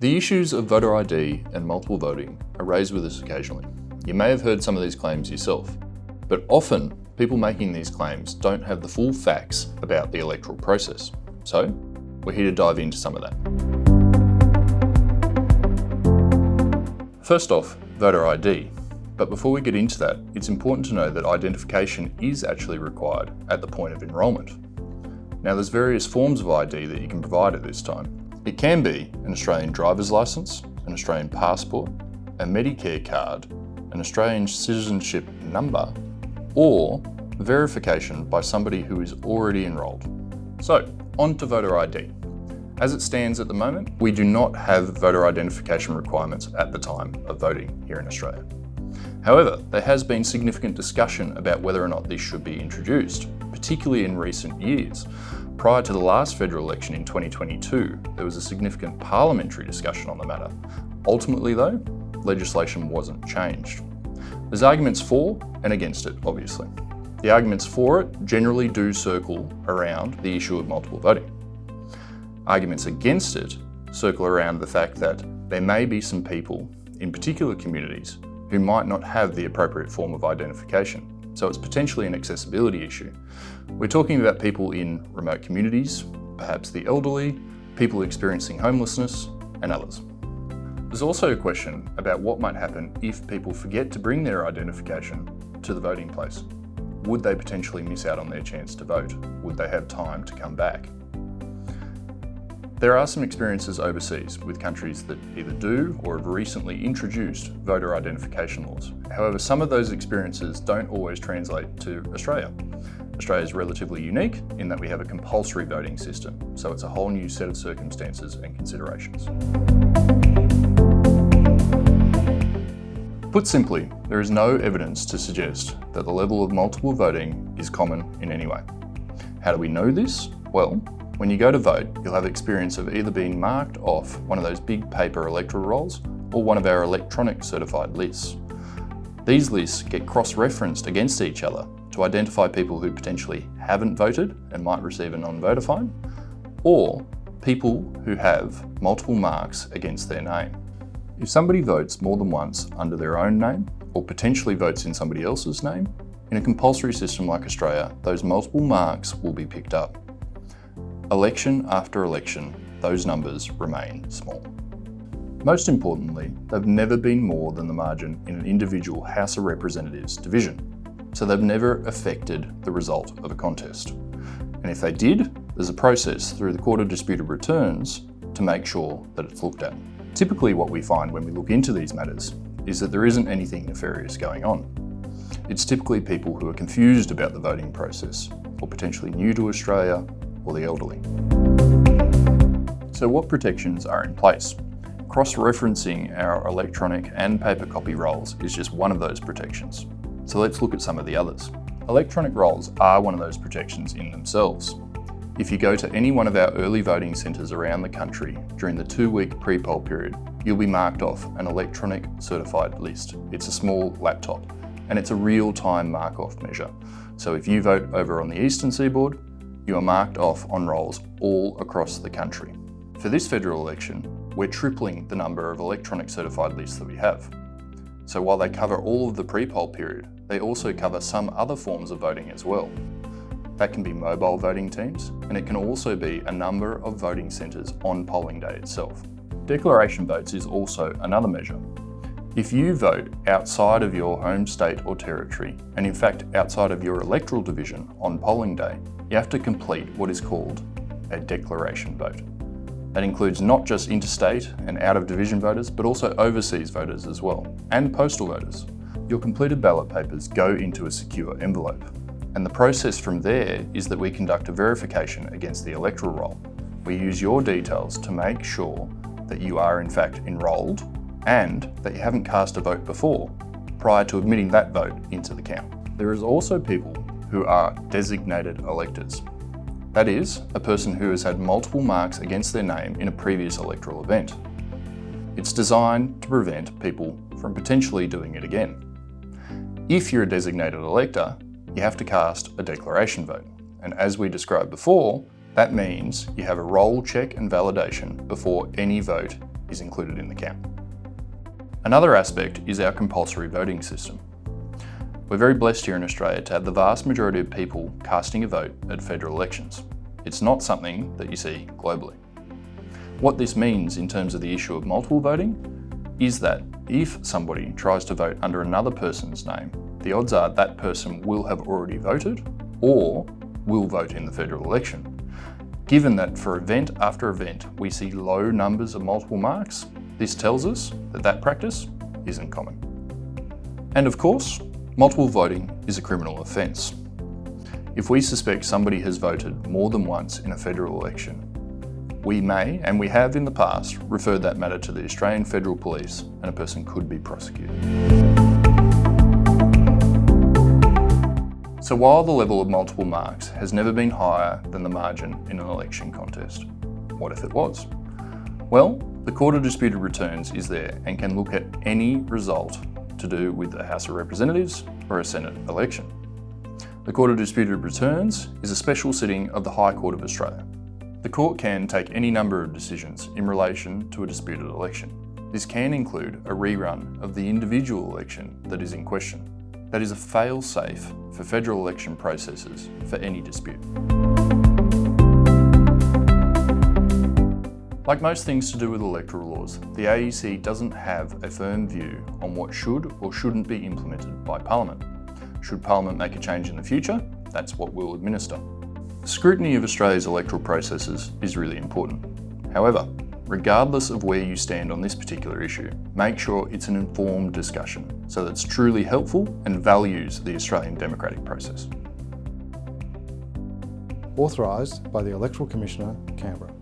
The issues of voter ID and multiple voting are raised with us occasionally. You may have heard some of these claims yourself, but often people making these claims don't have the full facts about the electoral process. So, we're here to dive into some of that. First off, voter ID. But before we get into that, it's important to know that identification is actually required at the point of enrolment. Now, there's various forms of ID that you can provide at this time. It can be an Australian driver's licence, an Australian passport, a Medicare card, an Australian citizenship number, or verification by somebody who is already enrolled. So, on to voter ID. As it stands at the moment, we do not have voter identification requirements at the time of voting here in Australia. However, there has been significant discussion about whether or not this should be introduced, particularly in recent years. Prior to the last federal election in 2022, there was a significant parliamentary discussion on the matter. Ultimately though, legislation wasn't changed. There's arguments for and against it, obviously. The arguments for it generally do circle around the issue of multiple voting. Arguments against it circle around the fact that there may be some people in particular communities who might not have the appropriate form of identification. So it's potentially an accessibility issue. We're talking about people in remote communities, perhaps the elderly, people experiencing homelessness, and others. There's also a question about what might happen if people forget to bring their identification to the voting place. Would they potentially miss out on their chance to vote? Would they have time to come back? There are some experiences overseas with countries that either do or have recently introduced voter identification laws. However, some of those experiences don't always translate to Australia. Australia is relatively unique in that we have a compulsory voting system, so it's a whole new set of circumstances and considerations. Put simply, there is no evidence to suggest that the level of multiple voting is common in any way. How do we know this? Well, when you go to vote, you'll have experience of either being marked off one of those big paper electoral rolls or one of our electronic certified lists. These lists get cross-referenced against each other to identify people who potentially haven't voted and might receive a non-voter fine, or people who have multiple marks against their name. If somebody votes more than once under their own name, or potentially votes in somebody else's name, in a compulsory system like Australia, those multiple marks will be picked up. Election after election, those numbers remain small. Most importantly, they've never been more than the margin in an individual House of Representatives division, so they've never affected the result of a contest. And if they did, there's a process through the Court of Disputed Returns to make sure that it's looked at. Typically what we find when we look into these matters is that there isn't anything nefarious going on. It's typically people who are confused about the voting process, or potentially new to Australia, or the elderly. So what protections are in place? Cross-referencing our electronic and paper copy rolls is just one of those protections. So let's look at some of the others. Electronic rolls are one of those protections in themselves. If you go to any one of our early voting centres around the country during the 2-week pre-poll period, you'll be marked off an electronic certified list. It's a small laptop and it's a real-time mark-off measure. So if you vote over on the eastern seaboard, you are marked off on rolls all across the country. For this federal election, we're tripling the number of electronic certified lists that we have. So while they cover all of the pre-poll period, they also cover some other forms of voting as well. That can be mobile voting teams, and it can also be a number of voting centres on polling day itself. Declaration votes is also another measure. If you vote outside of your home state or territory, and in fact outside of your electoral division on polling day, you have to complete what is called a declaration vote. That includes not just interstate and out-of-division voters, but also overseas voters as well, and postal voters. Your completed ballot papers go into a secure envelope, and the process from there is that we conduct a verification against the electoral roll. We use your details to make sure that you are in fact enrolled and that you haven't cast a vote before, prior to admitting that vote into the count. There is also people who are designated electors. That is, a person who has had multiple marks against their name in a previous electoral event. It's designed to prevent people from potentially doing it again. If you're a designated elector, you have to cast a declaration vote. And as we described before, that means you have a roll check and validation before any vote is included in the count. Another aspect is our compulsory voting system. We're very blessed here in Australia to have the vast majority of people casting a vote at federal elections. It's not something that you see globally. What this means in terms of the issue of multiple voting is that if somebody tries to vote under another person's name, the odds are that person will have already voted or will vote in the federal election. Given that for event after event we see low numbers of multiple marks, this tells us that that practice isn't common. And of course, multiple voting is a criminal offence. If we suspect somebody has voted more than once in a federal election, we may, and we have in the past, referred that matter to the Australian Federal Police and a person could be prosecuted. So while the level of multiple marks has never been higher than the margin in an election contest, what if it was? Well, the Court of Disputed Returns is there and can look at any result to do with the House of Representatives or a Senate election. The Court of Disputed Returns is a special sitting of the High Court of Australia. The court can take any number of decisions in relation to a disputed election. This can include a rerun of the individual election that is in question. That is a fail-safe for federal election processes for any dispute. Like most things to do with electoral laws, the AEC doesn't have a firm view on what should or shouldn't be implemented by Parliament. Should Parliament make a change in the future, that's what we'll administer. Scrutiny of Australia's electoral processes is really important. However, regardless of where you stand on this particular issue, make sure it's an informed discussion so that it's truly helpful and values the Australian democratic process. Authorised by the Electoral Commissioner, Canberra.